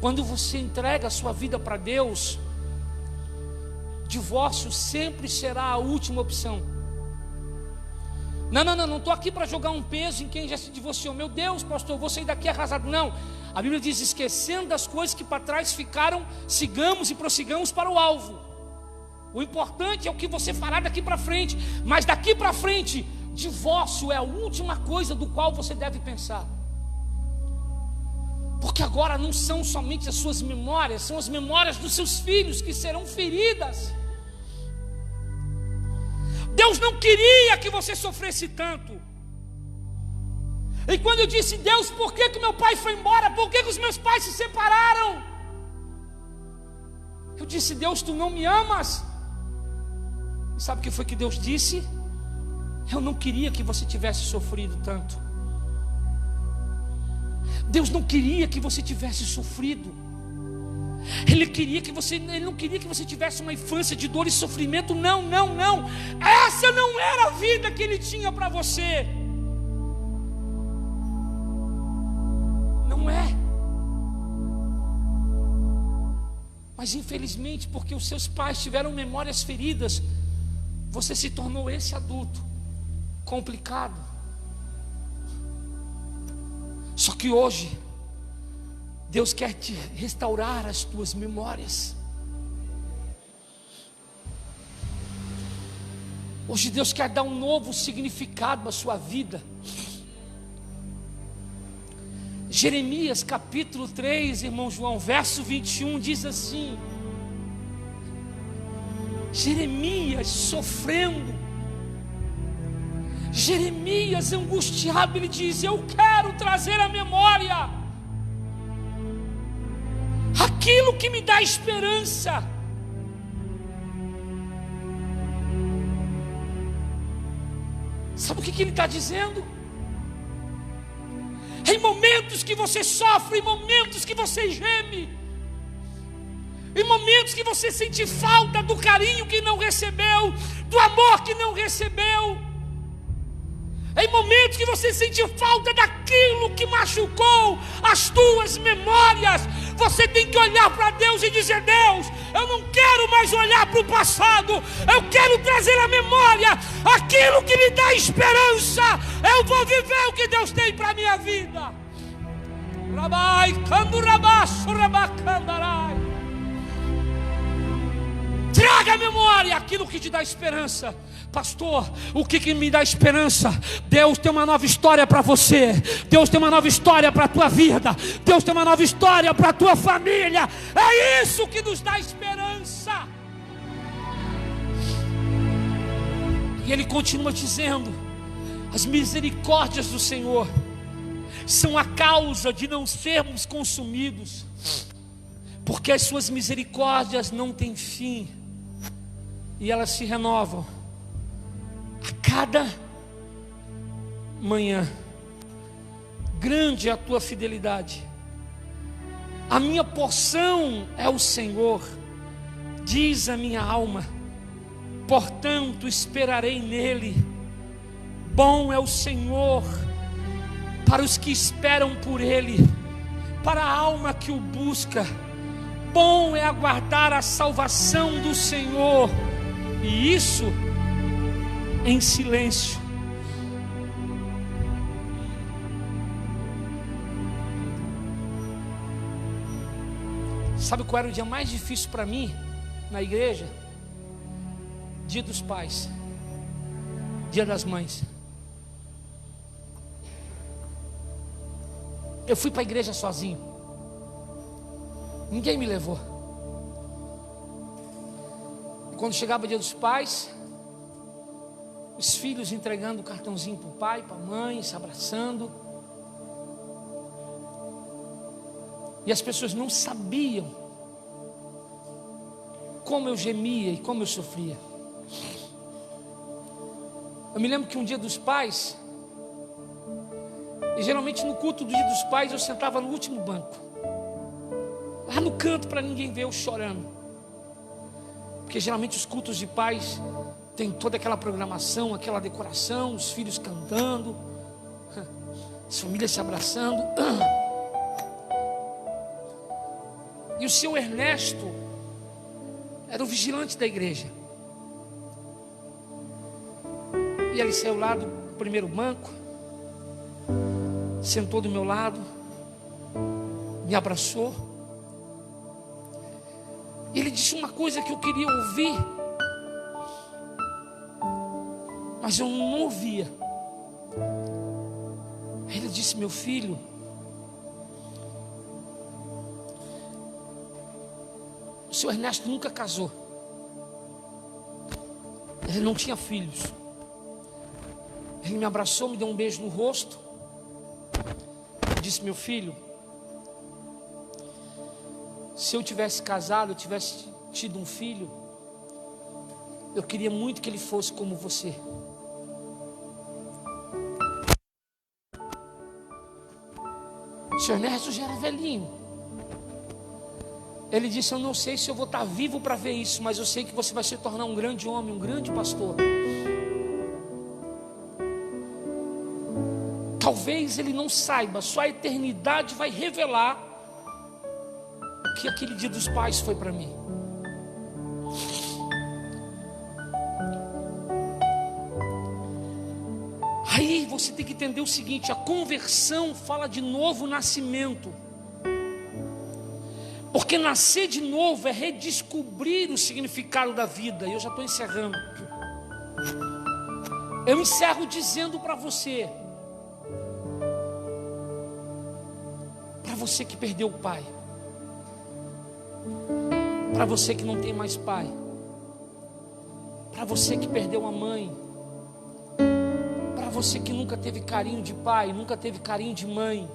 quando você entrega a sua vida para Deus, divórcio sempre será a última opção. Não estou aqui para jogar um peso em quem já se divorciou. Meu Deus, pastor, eu vou sair daqui arrasado. Não, A Bíblia diz: esquecendo das coisas que para trás ficaram, sigamos e prossigamos para o alvo. O importante é o que você fará daqui para frente. Mas daqui para frente, divórcio é a última coisa do qual você deve pensar. Porque agora não são somente as suas memórias, são as memórias dos seus filhos que serão feridas. Deus não queria que você sofresse tanto. E quando eu disse: Deus, por que meu pai foi embora? Por que os meus pais se separaram? Eu disse: Deus, tu não me amas. E sabe o que foi que Deus disse? Eu não queria que você tivesse sofrido tanto. Deus não queria que você tivesse sofrido. Ele não queria que você tivesse uma infância de dor e sofrimento. Não, não, não. Essa não era a vida que Ele tinha para você. Não é. Mas infelizmente, porque os seus pais tiveram memórias feridas, você se tornou esse adulto complicado. Só que hoje Deus quer te restaurar as tuas memórias. Hoje Deus quer dar um novo significado à sua vida. Jeremias capítulo 3, irmão João, verso 21 diz assim: Jeremias sofrendo, Jeremias angustiado, ele diz: eu quero trazer à memória aquilo que me dá esperança. Sabe o que ele está dizendo? Em momentos que você sofre, em momentos que você geme, em momentos que você sente falta do carinho que não recebeu, do amor que não recebeu, em momentos que você sente falta daquilo que machucou as tuas memórias, você tem que olhar para Deus e dizer: Deus, eu não quero mais olhar para o passado, eu quero trazer à memória aquilo que me dá esperança. Eu vou viver o que Deus tem para a minha vida. Rabai, candurabaço, rabacandarai. Traga à memória aquilo que te dá esperança. Pastor, o que me dá esperança? Deus tem uma nova história para você. Deus tem uma nova história para a tua vida. Deus tem uma nova história para a tua família. É isso que nos dá esperança. E ele continua dizendo: as misericórdias do Senhor são a causa de não sermos consumidos, porque as suas misericórdias não têm fim e elas se renovam a cada manhã. Grande é a tua fidelidade. A minha porção é o Senhor, diz a minha alma, portanto esperarei nele. Bom é o Senhor para os que esperam por ele, para a alma que o busca. Bom é aguardar a salvação do Senhor, e isso em silêncio. Sabe qual era o dia mais difícil para mim na igreja? Dia dos Pais, Dia das Mães. Eu fui para a igreja sozinho, ninguém me levou. E quando chegava o Dia dos Pais, os filhos entregando o cartãozinho para o pai, para a mãe, se abraçando. E as pessoas não sabiam como eu gemia e como eu sofria. Eu me lembro que um Dia dos Pais, e geralmente no culto do Dia dos Pais eu sentava no último banco, lá no canto, para ninguém ver eu chorando. Porque geralmente os cultos de pais tem toda aquela programação, aquela decoração, os filhos cantando, as famílias se abraçando. E o seu Ernesto era o vigilante da igreja. E ele saiu lá do primeiro banco, sentou do meu lado, me abraçou. Ele disse uma coisa que eu queria ouvir, mas eu não ouvia. Ele disse: meu filho, o seu Ernesto nunca casou. Ele não tinha filhos. Ele me abraçou, me deu um beijo no rosto e disse: meu filho, se eu tivesse casado, eu tivesse tido um filho, eu queria muito que ele fosse como você. O senhor Ernesto já era velhinho. Ele disse: eu não sei se eu vou estar vivo para ver isso, mas eu sei que você vai se tornar um grande homem, um grande pastor. Talvez ele não saiba, só a eternidade vai revelar o que aquele dia dos pais foi para mim. Aí você tem que entender o seguinte: a conversão fala de novo nascimento. Porque nascer de novo é redescobrir o significado da vida. E eu já estou encerrando. Eu encerro dizendo para você que perdeu o pai, para você que não tem mais pai, para você que perdeu a mãe, para você que nunca teve carinho de pai, nunca teve carinho de mãe,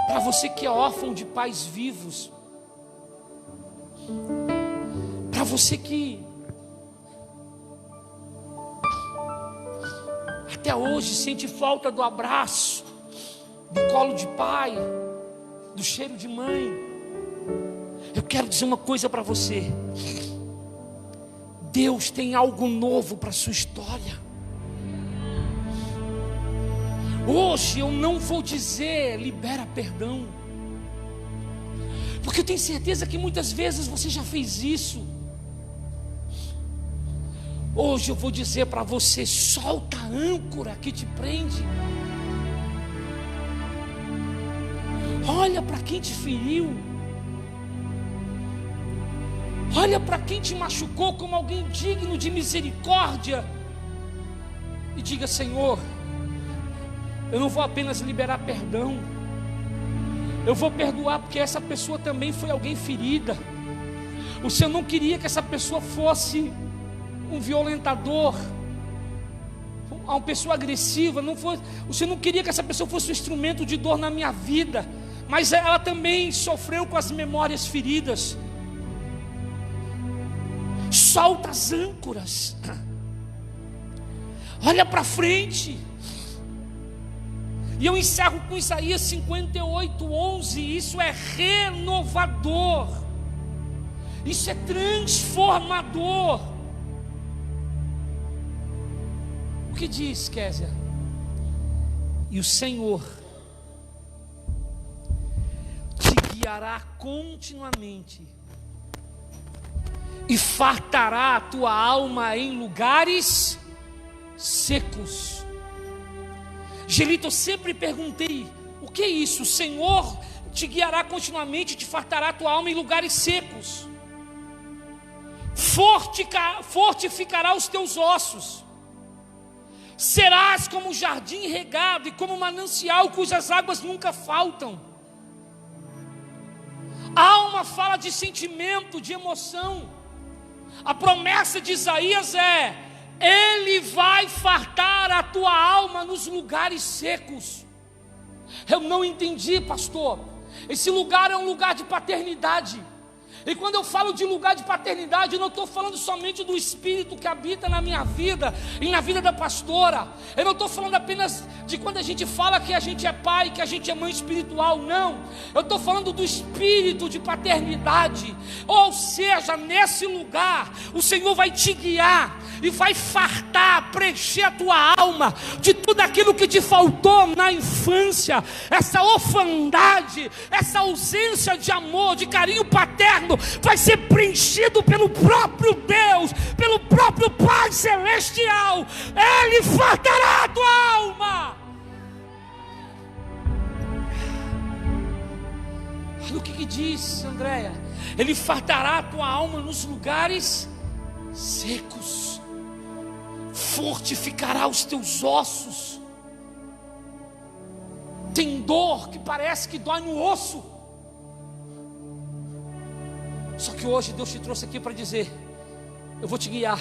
para você que é órfão de pais vivos, para você que até hoje sente falta do abraço, do colo de pai, do cheiro de mãe, eu quero dizer uma coisa para você: Deus tem algo novo para a sua história. Hoje eu não vou dizer libera perdão, porque eu tenho certeza que muitas vezes você já fez isso. Hoje eu vou dizer para você: solta a âncora que te prende. Olha para quem te feriu, olha para quem te machucou como alguém digno de misericórdia e diga: Senhor, eu não vou apenas liberar perdão, eu vou perdoar, porque essa pessoa também foi alguém ferida. O Senhor não queria que essa pessoa fosse um violentador, uma pessoa agressiva, o Senhor não queria que essa pessoa fosse um instrumento de dor na minha vida, mas ela também sofreu com as memórias feridas. Solta as âncoras, olha para frente. E eu encerro com Isaías 58:11. Isso é renovador, isso é transformador. O que diz, Kézia? E o Senhor te guiará continuamente e fartará a tua alma em lugares secos. Gelito, eu sempre perguntei: o que é isso? O Senhor te guiará continuamente, te fartará a tua alma em lugares secos, fortificará os teus ossos, serás como um jardim regado e como um manancial cujas águas nunca faltam. A alma fala de sentimento, de emoção. A promessa de Isaías é: Ele vai fartar a tua alma nos lugares secos. Eu não entendi, pastor. Esse lugar é um lugar de paternidade. E quando eu falo de lugar de paternidade, eu não estou falando somente do Espírito que habita na minha vida e na vida da pastora. Eu não estou falando apenas de quando a gente fala que a gente é pai, que a gente é mãe espiritual. Não, eu estou falando do Espírito de paternidade. Ou seja, nesse lugar o Senhor vai te guiar e vai fartar, preencher a tua alma de tudo aquilo que te faltou na infância. Essa orfandade, essa ausência de amor, de carinho paterno, vai ser preenchido pelo próprio Deus, pelo próprio Pai Celestial. Ele fartará a tua alma. Olha o que diz, Andréia: Ele fartará a tua alma nos lugares secos, fortificará os teus ossos. Tem dor que parece que dói no osso, só que hoje Deus te trouxe aqui para dizer: eu vou te guiar,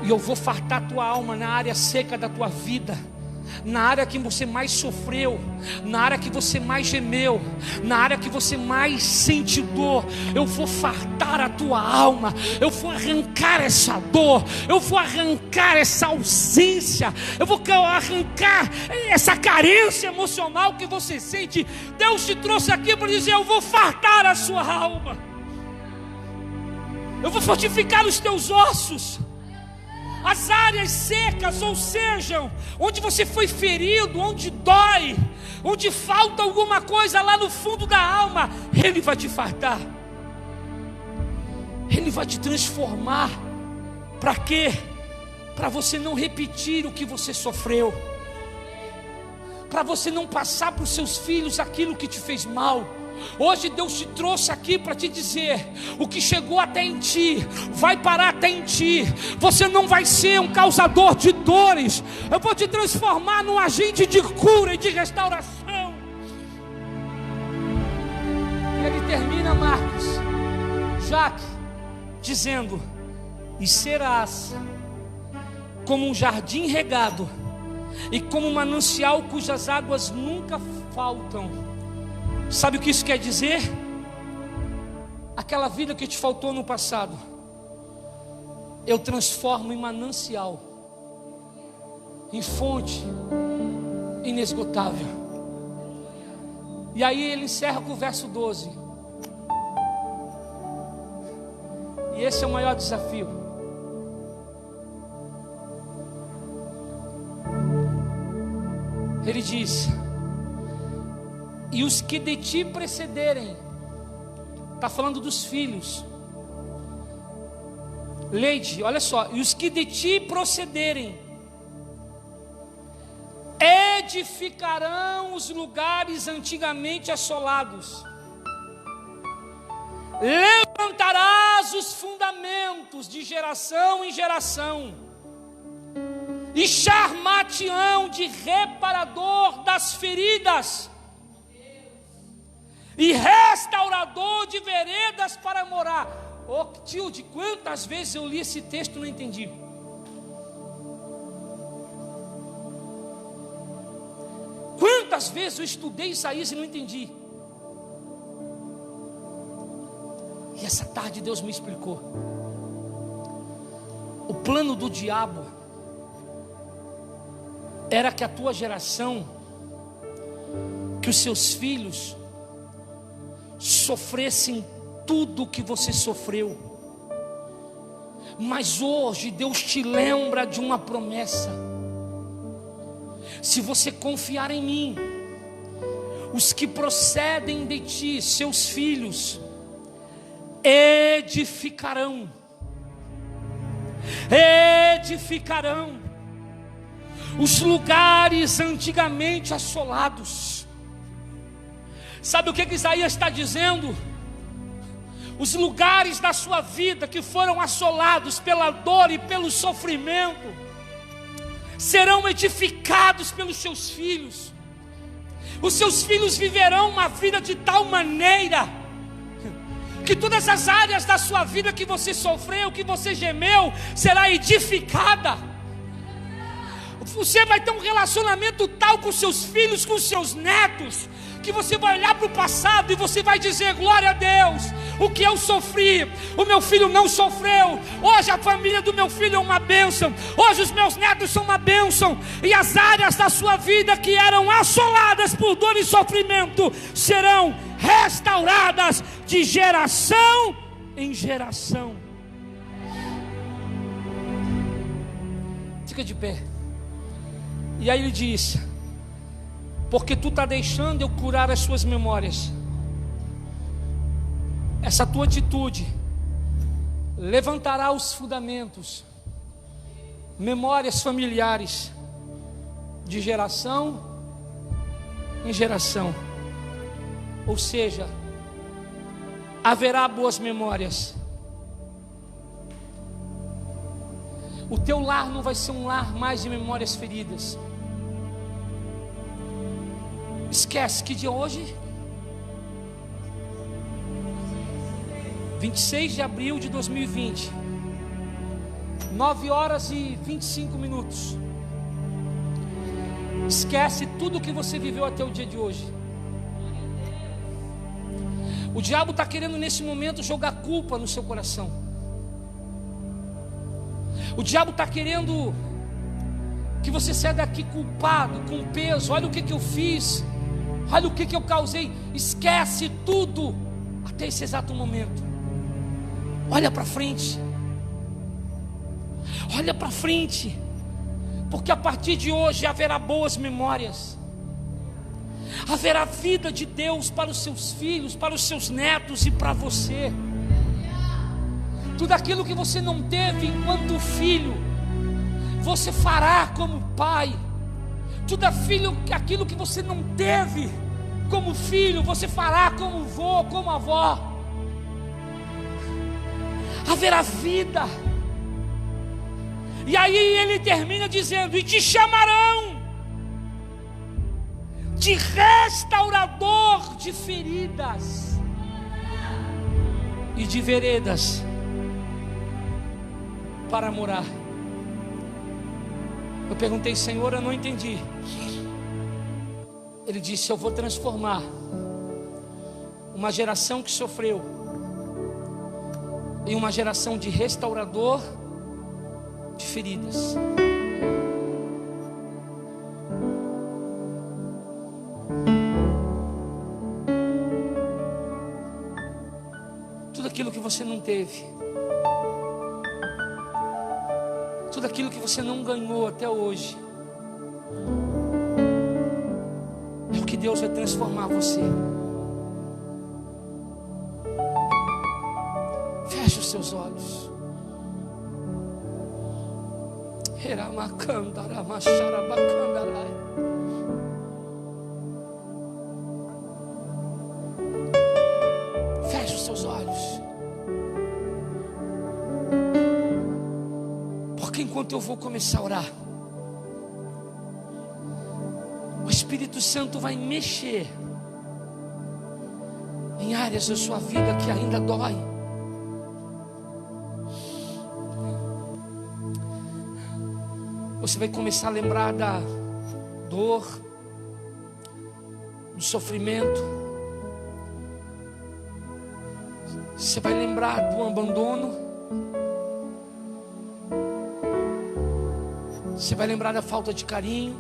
e eu vou fartar a tua alma na área seca da tua vida, na área que você mais sofreu, na área que você mais gemeu, na área que você mais sente dor. Eu vou fartar a tua alma, eu vou arrancar essa dor, eu vou arrancar essa ausência, eu vou arrancar essa carência emocional que você sente. Deus te trouxe aqui para dizer: eu vou fartar a sua alma, eu vou fortificar os teus ossos. As áreas secas, ou seja, onde você foi ferido, onde dói, onde falta alguma coisa lá no fundo da alma, Ele vai te fartar, Ele vai te transformar. Para quê? Para você não repetir o que você sofreu, para você não passar para os seus filhos aquilo que te fez mal. Hoje Deus te trouxe aqui para te dizer: o que chegou até em ti, vai parar até em ti. Você não vai ser um causador de dores. Eu vou te transformar num agente de cura e de restauração. E ele termina, Marcos, Jaque, dizendo: e serás como um jardim regado, e como um manancial cujas águas nunca faltam. Sabe o que isso quer dizer? Aquela vida que te faltou no passado, eu transformo em manancial, em fonte inesgotável. E aí ele encerra com o verso 12. E esse é o maior desafio. Ele diz: e os que de ti precederem. Está falando dos filhos. Leide, olha só: e os que de ti procederem edificarão os lugares antigamente assolados, levantarás os fundamentos de geração em geração, e chamar-te-ão de reparador das feridas, e restaurador de veredas para morar. Oh, tio, de quantas vezes eu li esse texto e não entendi. Quantas vezes eu estudei Isaías e não entendi. E essa tarde Deus me explicou. O plano do diabo era que a tua geração, que os seus filhos sofressem tudo o que você sofreu. Mas hoje Deus te lembra de uma promessa: se você confiar em mim, os que procedem de ti, seus filhos, edificarão os lugares antigamente assolados. Sabe o que Isaías está dizendo? Os lugares da sua vida que foram assolados pela dor e pelo sofrimento serão edificados pelos seus filhos. Os seus filhos viverão uma vida de tal maneira que todas as áreas da sua vida que você sofreu, que você gemeu, será edificada. Você vai ter um relacionamento tal com seus filhos, com seus netos, que você vai olhar para o passado e você vai dizer: glória a Deus, o que eu sofri, o meu filho não sofreu. Hoje a família do meu filho é uma bênção, hoje os meus netos são uma bênção. E as áreas da sua vida que eram assoladas por dor e sofrimento serão restauradas de geração em geração. Fica de pé. E aí ele diz: porque tu está deixando eu curar as suas memórias. Essa tua atitude levantará os fundamentos, memórias familiares, de geração em geração. Ou seja, haverá boas memórias. O teu lar não vai ser um lar mais de memórias feridas. Esquece, que dia é hoje? 26 de abril de 2020, 9 horas e 25 minutos. Esquece tudo que você viveu até o dia de hoje. O diabo está querendo nesse momento jogar culpa no seu coração. O diabo está querendo que você saia daqui culpado, com peso. Olha o que eu fiz, olha o que eu causei. Esquece tudo até esse exato momento. Olha para frente. Olha para frente. Porque a partir de hoje haverá boas memórias. Haverá vida de Deus para os seus filhos, para os seus netos e para você. Tudo aquilo que você não teve enquanto filho, você fará como pai. Tudo aquilo que você não teve como filho, você fará como vô, como avó. Haverá vida. E aí ele termina dizendo: e te chamarão de restaurador de feridas e de veredas para morar. Eu perguntei: Senhor, eu não entendi. Ele disse: eu vou transformar uma geração que sofreu em uma geração de restaurador de feridas. Tudo aquilo que você não teve, tudo aquilo que você não ganhou até hoje, é o que Deus vai transformar você. Feche os seus olhos. Feche os seus olhos. Porque enquanto eu vou começar a orar, o Espírito Santo vai mexer em áreas da sua vida que ainda dói. Você vai começar a lembrar da dor, do sofrimento. Você vai lembrar do abandono. Você vai lembrar da falta de carinho.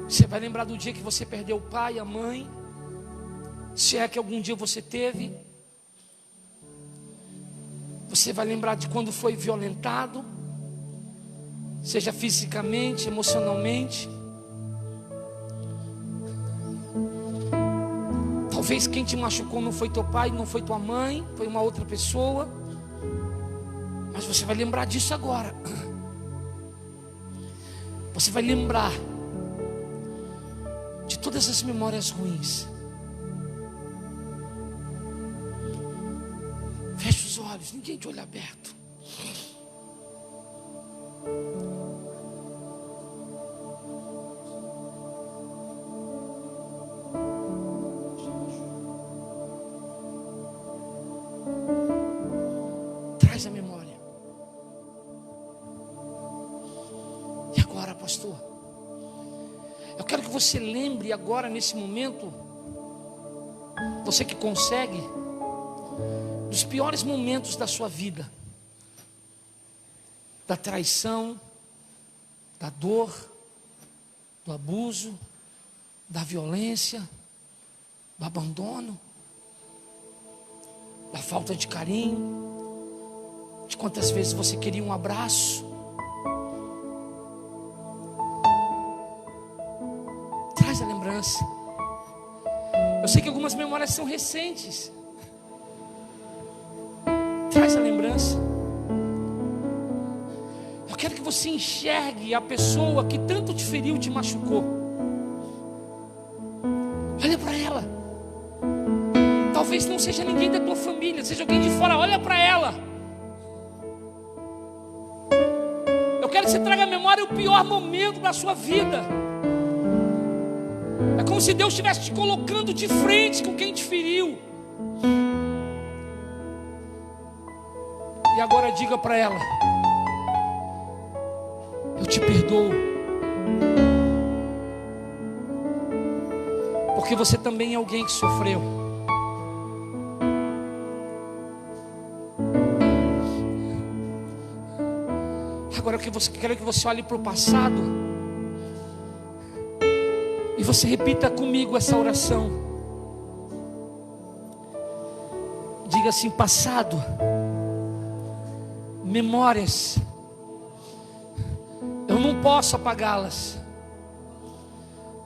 Você vai lembrar do dia que você perdeu o pai, a mãe, se é que algum dia você teve. Você vai lembrar de quando foi violentado, seja fisicamente, emocionalmente. Talvez quem te machucou não foi teu pai, não foi tua mãe, foi uma outra pessoa. Mas você vai lembrar disso agora. Você vai lembrar de todas as memórias ruins. Feche os olhos, ninguém de olho aberto. Traz a memória. E agora, pastor, eu quero que você lembre agora, nesse momento, você que consegue, dos piores momentos da sua vida, da traição, da dor, do abuso, da violência, do abandono, da falta de carinho, de quantas vezes você queria um abraço. Traz a lembrança. Eu sei que algumas memórias são recentes. Traz a lembrança. Eu quero que você enxergue a pessoa que tanto te feriu, te machucou. Olha para ela. talvez não seja ninguém da tua família, seja alguém de fora. Olha para ela. Eu quero que você traga à memória o pior momento da sua vida. É como se Deus estivesse te colocando de frente com quem te feriu. E agora diga para ela: eu te perdoo, porque você também é alguém que sofreu. Agora quero que você olhe para o passado e você repita comigo essa oração. Diga assim: passado, memórias, eu não posso apagá-las,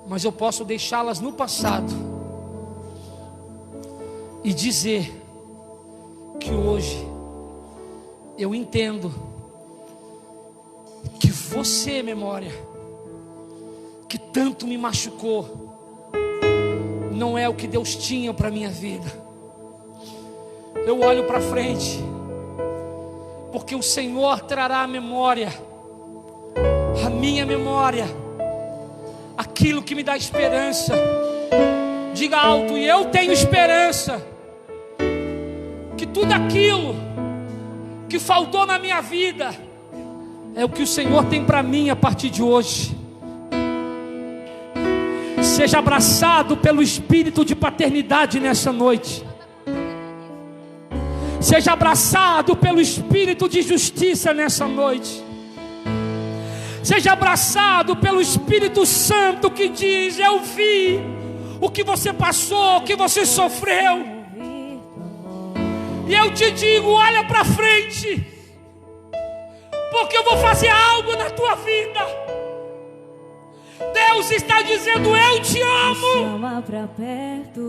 mas eu posso deixá-las no passado e dizer que hoje eu entendo que você, memória, que tanto me machucou, não é o que Deus tinha para minha vida. Eu olho para frente, porque o Senhor trará à memória, a minha memória, aquilo que me dá esperança. Diga alto: e eu tenho esperança que tudo aquilo que faltou na minha vida é o que o Senhor tem para mim a partir de hoje. Seja abraçado pelo espírito de paternidade nessa noite. Seja abraçado pelo espírito de justiça nessa noite. Seja abraçado pelo Espírito Santo que diz: eu vi o que você passou, o que você sofreu. E eu te digo: olha para frente, porque eu vou fazer algo na tua vida. Deus está dizendo: eu te amo. Chama pra perto.